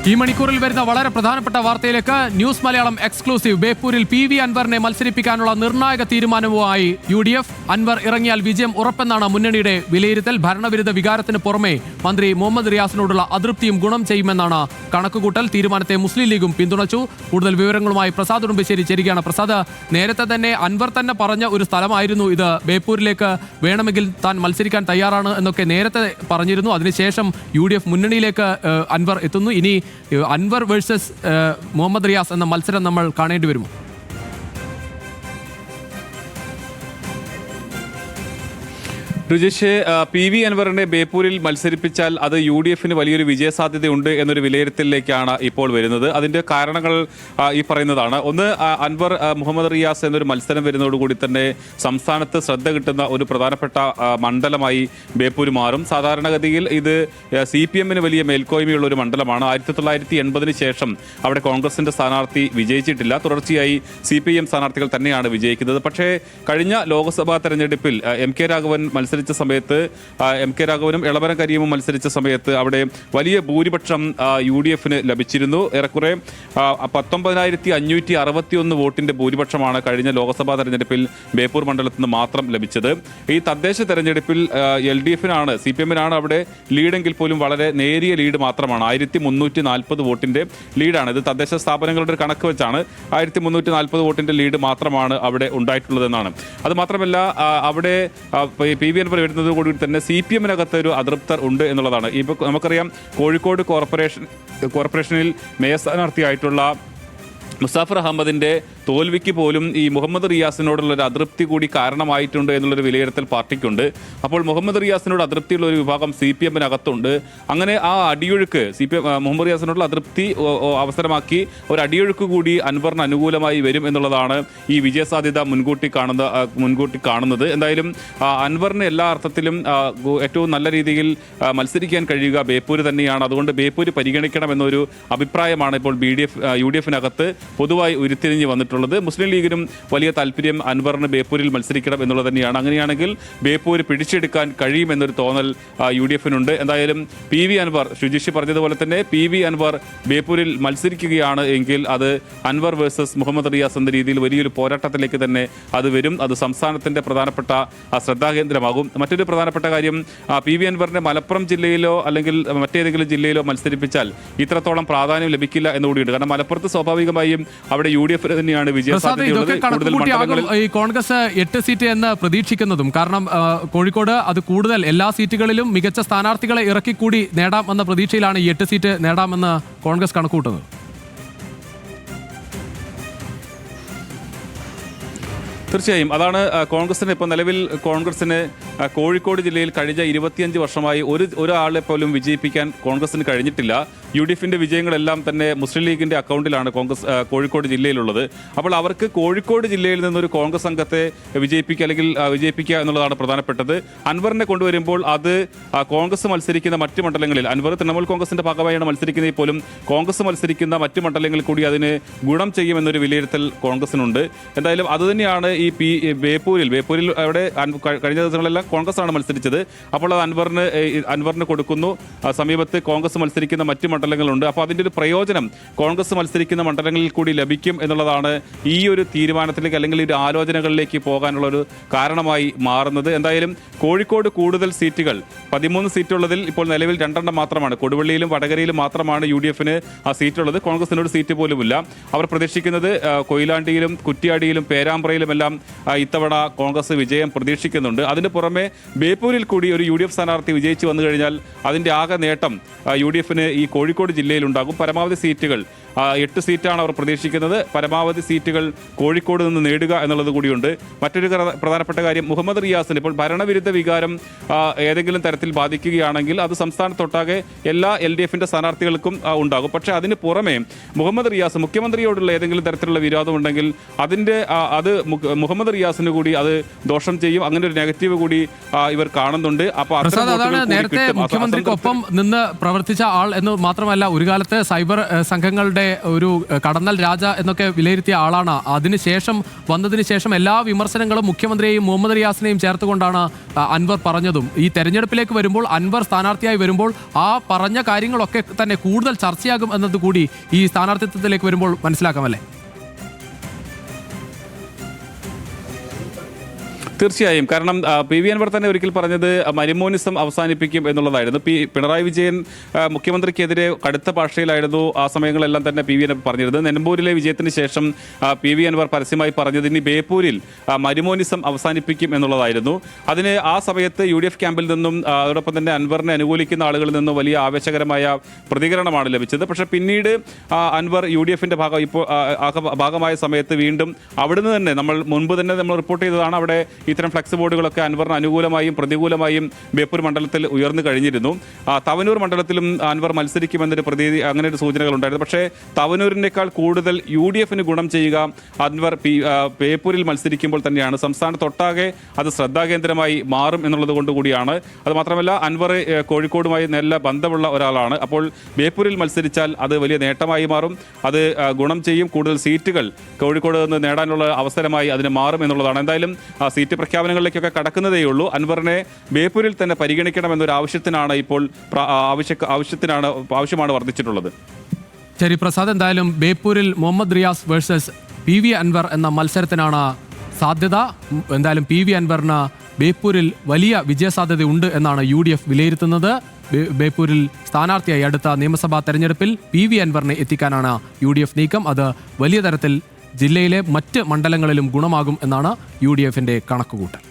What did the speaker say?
ഈ മണിക്കൂറിൽ വരുന്ന വളരെ പ്രധാനപ്പെട്ട വാർത്തയിലേക്ക് ന്യൂസ് മലയാളം എക്സ്ക്ലൂസീവ്. ബേപ്പൂരിൽ PV അൻവറിനെ മത്സരിപ്പിക്കാനുള്ള നിർണായക തീരുമാനവുമായി UDF. അൻവർ ഇറങ്ങിയാൽ വിജയം ഉറപ്പെന്നാണ് മുന്നണിയുടെ വിലയിരുത്തൽ. ഭരണവിരുദ്ധ വികാരത്തിന് പുറമെ മന്ത്രി മുഹമ്മദ് റിയാസിനോടുള്ള അതൃപ്തിയും ഗുണം ചെയ്യുമെന്നാണ് കണക്കുകൂട്ടൽ. തീരുമാനത്തെ മുസ്ലിം ലീഗും പിന്തുണച്ചു. കൂടുതൽ വിവരങ്ങളുമായി പ്രസാദ് ഉടുമ്പശ്ശേരി ചേരുകയാണ്. പ്രസാദ്, നേരത്തെ തന്നെ അൻവർ തന്നെ പറഞ്ഞ ഒരു സ്ഥലമായിരുന്നു ഇത്. ബേപ്പൂരിലേക്ക് വേണമെങ്കിൽ താൻ മത്സരിക്കാൻ തയ്യാറാണ് എന്നൊക്കെ നേരത്തെ പറഞ്ഞിരുന്നു. അതിനുശേഷം UDF മുന്നണിയിലേക്ക് അൻവർ എത്തുന്നു. ഇനി അൻവർ വേഴ്സസ് മുഹമ്മദ് റിയാസ് എന്ന മത്സരം നമ്മൾ കാണേണ്ടി വരുമോ? രുചിഷ്, PV അൻവറിനെ ബേപ്പൂരിൽ മത്സരിപ്പിച്ചാൽ അത് UDFന് വലിയൊരു വിജയസാധ്യതയുണ്ട് എന്നൊരു വിലയിരുത്തലിലേക്കാണ് ഇപ്പോൾ വരുന്നത്. അതിൻ്റെ കാരണങ്ങൾ ഈ പറയുന്നതാണ്. ഒന്ന്, അൻവർ മുഹമ്മദ് റിയാസ് എന്നൊരു മത്സരം വരുന്നതോടുകൂടി തന്നെ സംസ്ഥാനത്ത് ശ്രദ്ധ കിട്ടുന്ന ഒരു പ്രധാനപ്പെട്ട മണ്ഡലമായി ബേപ്പൂർ മാറും. സാധാരണഗതിയിൽ ഇത് CPMന് വലിയ മേൽക്കോയ്മയുള്ള ഒരു മണ്ഡലമാണ്. 1980 ശേഷം അവിടെ കോൺഗ്രസിന്റെ സ്ഥാനാർത്ഥി വിജയിച്ചിട്ടില്ല. തുടർച്ചയായി CPM സ്ഥാനാർത്ഥികൾ തന്നെയാണ് വിജയിക്കുന്നത്. പക്ഷേ കഴിഞ്ഞ ലോക്സഭാ തെരഞ്ഞെടുപ്പിൽ MK രാഘവൻ മത്സരിച്ച സമയത്ത്, MK രാഘവനും എളമരം കരീമും മത്സരിച്ച സമയത്ത് അവിടെ വലിയ ഭൂരിപക്ഷം UDFന് ലഭിച്ചിരുന്നു. ഏറെക്കുറെ 19,561 വോട്ടിന്റെ ഭൂരിപക്ഷമാണ് കഴിഞ്ഞ ലോക്സഭാ തെരഞ്ഞെടുപ്പിൽ ബേപ്പൂർ മണ്ഡലത്തിൽ നിന്ന് മാത്രം ലഭിച്ചത്. ഈ തദ്ദേശ തെരഞ്ഞെടുപ്പിൽ LDFനാണ്, CPMനാണ് അവിടെ ലീഡെങ്കിൽ പോലും വളരെ നേരിയ ലീഡ് മാത്രമാണ്. 1340 വോട്ടിന്റെ ലീഡാണ്. ഇത് തദ്ദേശ സ്ഥാപനങ്ങളുടെ ഒരു കണക്ക് വെച്ചാണ് 1340 വോട്ടിന്റെ ലീഡ് മാത്രമാണ് അവിടെ ഉണ്ടായിട്ടുള്ളതെന്നാണ്. അത് മാത്രമല്ല, അവിടെ PV അൻവർ വരുന്നത് കൂടി തന്നെ CPMനകത്ത് ഒരു അതൃപ്തർ ഉണ്ട് എന്നുള്ളതാണ്. ഇപ്പോൾ നമുക്കറിയാം, കോഴിക്കോട് കോർപ്പറേഷനിൽ മേയർ സ്ഥാനാർത്ഥിയായിട്ടുള്ള മുസാഫർ അഹമ്മദിന്റെ തോൽവിക്ക് പോലും ഈ മുഹമ്മദ് റിയാസിനോടുള്ള ഒരു അതൃപ്തി കൂടി കാരണമായിട്ടുണ്ട് എന്നുള്ളൊരു വിലയിരുത്തൽ പാർട്ടിക്കുണ്ട്. അപ്പോൾ മുഹമ്മദ് റിയാസിനോട് അതൃപ്തിയുള്ള ഒരു വിഭാഗം CPMനകത്തുണ്ട്. അങ്ങനെ ആ അടിയൊഴുക്ക് മുഹമ്മദ് റിയാസിനോടുള്ള അതൃപ്തി അവസരമാക്കി ഒരു അടിയൊഴുക്ക് കൂടി അൻവറിന് അനുകൂലമായി വരും എന്നുള്ളതാണ് ഈ വിജയസാധ്യത മുൻകൂട്ടി കാണുന്നത്. എന്തായാലും അൻവറിന് എല്ലാ അർത്ഥത്തിലും ഏറ്റവും നല്ല രീതിയിൽ മത്സരിക്കാൻ കഴിയുക ബേപ്പൂർ തന്നെയാണ്. അതുകൊണ്ട് ബേപ്പൂർ പരിഗണിക്കണം എന്നൊരു അഭിപ്രായമാണ് ഇപ്പോൾ UDFനകത്ത് പൊതുവായി ഉരുത്തിരിഞ്ഞ് വന്നിട്ടുള്ളത്. മുസ്ലിം ലീഗിനും വലിയ താല്പര്യം അൻവറിന് ബേപ്പൂരിൽ മത്സരിക്കണം എന്നുള്ളത് തന്നെയാണ്. അങ്ങനെയാണെങ്കിൽ ബേപ്പൂർ പിടിച്ചെടുക്കാൻ കഴിയുമെന്നൊരു തോന്നൽ UDFനുണ്ട്. എന്തായാലും PV അൻവർ, ശുചിഷി പറഞ്ഞതുപോലെ തന്നെ PV അൻവർ ബേപ്പൂരിൽ മത്സരിക്കുകയാണ് എങ്കിൽ അത് അൻവർ വേഴ്സസ് മുഹമ്മദ് റിയാസ് എന്ന രീതിയിൽ വലിയൊരു പോരാട്ടത്തിലേക്ക് തന്നെ അത് വരും. അത് സംസ്ഥാനത്തിന്റെ പ്രധാനപ്പെട്ട ശ്രദ്ധാകേന്ദ്രമാകും. മറ്റൊരു പ്രധാനപ്പെട്ട കാര്യം, PV അൻവറിനെ മലപ്പുറം ജില്ലയിലോ അല്ലെങ്കിൽ മറ്റേതെങ്കിലും ജില്ലയിലോ മത്സരിപ്പിച്ചാൽ ഇത്രത്തോളം പ്രാധാന്യം ലഭിക്കില്ല എന്നുകൂടിയുണ്ട്. കാരണം മലപ്പുറത്ത് സ്വാഭാവികമായും അവിടെ UDF തന്നെയാണ് വിജയസാധ്യതയുള്ളത്. ഈ കോൺഗ്രസ് 8 സീറ്റ് എന്ന് പ്രതീക്ഷിക്കുന്നതും കാരണം കോഴിക്കോട് അത് കൂടുതൽ എല്ലാ സീറ്റുകളിലും മികച്ച സ്ഥാനാർത്ഥികളെ ഇറക്കിക്കൂടി നേടാം എന്ന പ്രതീക്ഷയിലാണ് ഈ 8 സീറ്റ് നേടാമെന്ന് കോൺഗ്രസ് കണക്കൂട്ടുന്നത്. തീർച്ചയായും അതാണ് കോൺഗ്രസിന് ഇപ്പോൾ നിലവിൽ കോൺഗ്രസിന് കോഴിക്കോട് ജില്ലയിൽ കഴിഞ്ഞ 25 വർഷമായി ഒരാളെ പോലും വിജയിപ്പിക്കാൻ കോൺഗ്രസിന് കഴിഞ്ഞിട്ടില്ല. UDFന്റെ വിജയങ്ങളെല്ലാം തന്നെ മുസ്ലിം ലീഗിന്റെ അക്കൗണ്ടിലാണ് കോഴിക്കോട് ജില്ലയിലുള്ളത്. അപ്പോൾ അവർക്ക് കോഴിക്കോട് ജില്ലയിൽ നിന്നൊരു കോൺഗ്രസ് അംഗത്തെ വിജയിപ്പിക്കുക എന്നുള്ളതാണ് പ്രധാനപ്പെട്ടത്. അൻവറിനെ കൊണ്ടുവരുമ്പോൾ അത് കോൺഗ്രസ് മത്സരിക്കുന്ന മറ്റ് മണ്ഡലങ്ങളിൽ, അൻവർ തൃണമൂൽ കോൺഗ്രസിന്റെ ഭാഗമായാണ് മത്സരിക്കുന്നതിൽ പോലും കോൺഗ്രസ് മത്സരിക്കുന്ന മറ്റ് മണ്ഡലങ്ങളിൽ കൂടി അതിന് ഗുണം ചെയ്യുമെന്നൊരു വിലയിരുത്തൽ കോൺഗ്രസിനുണ്ട്. എന്തായാലും അതുതന്നെയാണ് ഈ ബേപ്പൂരിൽ അവിടെ കഴിഞ്ഞ ദിവസങ്ങളെല്ലാം കോൺഗ്രസ് ആണ് മത്സരിച്ചത്. അപ്പോൾ അത് അൻവറിന് കൊടുക്കുന്നു. സമീപത്ത് കോൺഗ്രസ് മത്സരിക്കുന്ന മറ്റ് മണ്ഡലങ്ങളുണ്ട്. അപ്പോൾ അതിൻ്റെ ഒരു പ്രയോജനം കോൺഗ്രസ് മത്സരിക്കുന്ന മണ്ഡലങ്ങളിൽ കൂടി ലഭിക്കും എന്നുള്ളതാണ് ഈ ഒരു തീരുമാനത്തിലേക്ക് അല്ലെങ്കിൽ ഈ ആലോചനകളിലേക്ക് പോകാനുള്ള ഒരു കാരണമായി മാറുന്നത്. എന്തായാലും കോഴിക്കോട് കൂടുതൽ സീറ്റുകൾ 13 സീറ്റുള്ളതിൽ ഇപ്പോൾ നിലവിൽ 2 മാത്രമാണ്. കൊടുവള്ളിയിലും വടകരയിലും മാത്രമാണ് UDFന് ആ സീറ്റുള്ളത്. കോൺഗ്രസിനൊരു സീറ്റ് പോലുമില്ല. അവർ പ്രതീക്ഷിക്കുന്നത് കൊയിലാണ്ടിയിലും കുറ്റ്യാടിയിലും പേരാമ്പ്രയിലും എല്ലാം ഇത്തവണ കോൺഗ്രസ് വിജയം പ്രതീക്ഷിക്കുന്നുണ്ട്. അതിന് പുറമെ ബേപ്പൂരിൽ കൂടി ഒരു UDF സ്ഥാനാർത്ഥി വിജയിച്ചു വന്നു കഴിഞ്ഞാൽ അതിൻ്റെ ആകെ നേട്ടം UDFന് ഈ കോഴിക്കോട് ജില്ലയിലുണ്ടാകും. പരമാവധി സീറ്റുകൾ 8 സീറ്റാണ് അവർ പ്രതീക്ഷിക്കുന്നത്. പരമാവധി സീറ്റുകൾ കോഴിക്കോട് നിന്ന് നേടുക എന്നുള്ളത് കൂടിയുണ്ട്. മറ്റൊരു പ്രധാനപ്പെട്ട കാര്യം, മുഹമ്മദ് റിയാസിന് ഇപ്പോൾ ഭരണവിരുദ്ധ വികാരം ഏതെങ്കിലും തരത്തിൽ ബാധിക്കുകയാണെങ്കിൽ അത് സംസ്ഥാനത്തൊട്ടാകെ എല്ലാ LDFന്റെ സ്ഥാനാർത്ഥികൾക്കും ഉണ്ടാകും. പക്ഷേ അതിന് പുറമെ മുഹമ്മദ് റിയാസ് മുഖ്യമന്ത്രിയോടുള്ള ഏതെങ്കിലും തരത്തിലുള്ള വിരോധമുണ്ടെങ്കിൽ അത് മുഹമ്മദ് റിയാസിന് കൂടി അത് ദോഷം ചെയ്യും. അങ്ങനെ ഒരു നെഗറ്റീവ് കൂടി ഇവർ കാണുന്നുണ്ട്. അപ്പോൾ അതാണ് നേരത്തെ മുഖ്യമന്ത്രിക്കൊപ്പം നിന്ന് പ്രവർത്തിച്ച ആൾ എന്ന് മാത്രമല്ല, ഒരു കാലത്ത് സൈബർ സംഘങ്ങളുടെ ഒരു കടന്നൽ രാജ എന്നൊക്കെ വിലയിരുത്തിയ ആളാണ്. അതിനുശേഷം വന്നതിന് ശേഷം എല്ലാ വിമർശനങ്ങളും മുഖ്യമന്ത്രിയെയും മുഹമ്മദ് റിയാസിനെയും ചേർത്തുകൊണ്ടാണ് അൻവർ പറഞ്ഞതും. ഈ തെരഞ്ഞെടുപ്പിലേക്ക് വരുമ്പോൾ അൻവർ സ്ഥാനാർത്ഥിയായി വരുമ്പോൾ ആ പറഞ്ഞ കാര്യങ്ങളൊക്കെ തന്നെ കൂടുതൽ ചർച്ചയാകും എന്നത് കൂടി ഈ സ്ഥാനാർത്ഥിത്വത്തിലേക്ക് വരുമ്പോൾ മനസ്സിലാക്കാമല്ലേ? തീർച്ചയായും. കാരണം പി വി അൻവർ തന്നെ ഒരിക്കൽ പറഞ്ഞത് മരുമോനിസം അവസാനിപ്പിക്കും എന്നുള്ളതായിരുന്നു. പിണറായി വിജയൻ മുഖ്യമന്ത്രിക്കെതിരെ കടുത്ത ഭാഷയിലായിരുന്നു ആ സമയങ്ങളെല്ലാം തന്നെ പി വി അൻവർ പറഞ്ഞിരുന്നത്. നിലമ്പൂരിലെ വിജയത്തിന് ശേഷം പി വി അൻവർ പരസ്യമായി പറഞ്ഞത് ഇനി ബേപ്പൂരിൽ മരുമോനിസം അവസാനിപ്പിക്കും എന്നുള്ളതായിരുന്നു. അതിന് ആ സമയത്ത് UDF ക്യാമ്പിൽ നിന്നും അതോടൊപ്പം തന്നെ അൻവറിനെ അനുകൂലിക്കുന്ന ആളുകളിൽ നിന്നും വലിയ ആവേശകരമായ പ്രതികരണമാണ് ലഭിച്ചത്. പക്ഷേ പിന്നീട് അൻവർ UDFന്റെ ഭാഗമായ സമയത്ത് വീണ്ടും അവിടുന്ന് തന്നെ നമ്മൾ മുൻപ് തന്നെ നമ്മൾ റിപ്പോർട്ട് ചെയ്തതാണ്, അവിടെ ഇത്തരം ഫ്ലക്സ് ബോർഡുകളൊക്കെ അൻവറിന് അനുകൂലമായും പ്രതികൂലമായും ബേപ്പൂർ മണ്ഡലത്തിൽ ഉയർന്നു കഴിഞ്ഞിരുന്നു. തവനൂർ മണ്ഡലത്തിലും അൻവർ മത്സരിക്കുമെന്നൊരു പ്രതീതി, അങ്ങനെ ഒരു സൂചനകൾ ഉണ്ടായിരുന്നു. പക്ഷേ തവനൂരിനേക്കാൾ കൂടുതൽ UDFന് ഗുണം ചെയ്യുക അൻവർ ബേപ്പൂരിൽ മത്സരിക്കുമ്പോൾ തന്നെയാണ്. സംസ്ഥാനത്തൊട്ടാകെ അത് ശ്രദ്ധാകേന്ദ്രമായി മാറും എന്നുള്ളത് കൊണ്ടുകൂടിയാണ്. അത് മാത്രമല്ല അൻവർ കോഴിക്കോടുമായി നല്ല ബന്ധമുള്ള ഒരാളാണ്. അപ്പോൾ ബേപ്പൂരിൽ മത്സരിച്ചാൽ അത് വലിയ നേട്ടമായി മാറും, അത് ഗുണം ചെയ്യും. കൂടുതൽ സീറ്റുകൾ കോഴിക്കോട് നിന്ന് നേടാനുള്ള അവസരമായി അതിന് മാറും എന്നുള്ളതാണ്. എന്തായാലും സീറ്റ് പ്രഖ്യാപനങ്ങളിലേക്കൊക്കെ കടക്കുന്നതേയുള്ളൂ. അൻവറിനെ ബേപ്പൂരിൽ തന്നെ പരിഗണിക്കണമെന്നൊരു ആവശ്യത്തിനാണ് ഇപ്പോൾ ആവശ്യമാണ് വർദ്ധിച്ചിട്ടുള്ളത്. ശരി പ്രസാദ്, എന്തായാലും ബേപ്പൂരിൽ മുഹമ്മദ് റിയാസ് വേഴ്സസ് PV അൻവർ എന്ന മത്സരത്തിനാണ് സാധ്യത. എന്തായാലും PV അൻവറിന് ബേപ്പൂരിൽ വലിയ വിജയസാധ്യതയുണ്ട് എന്നാണ് UDF വിലയിരുത്തുന്നത്. ബേപ്പൂരിൽ സ്ഥാനാർത്ഥിയായി അടുത്ത നിയമസഭാ തെരഞ്ഞെടുപ്പിൽ PV അൻവറിനെ എത്തിക്കാനാണ് UDF നീക്കം. അത് വലിയ തരത്തിൽ ജില്ലയിലെ മറ്റ് മണ്ഡലങ്ങളിലും ഗുണമാകും എന്നാണ് UDFന്റെ കണക്കുകൂട്ടൽ.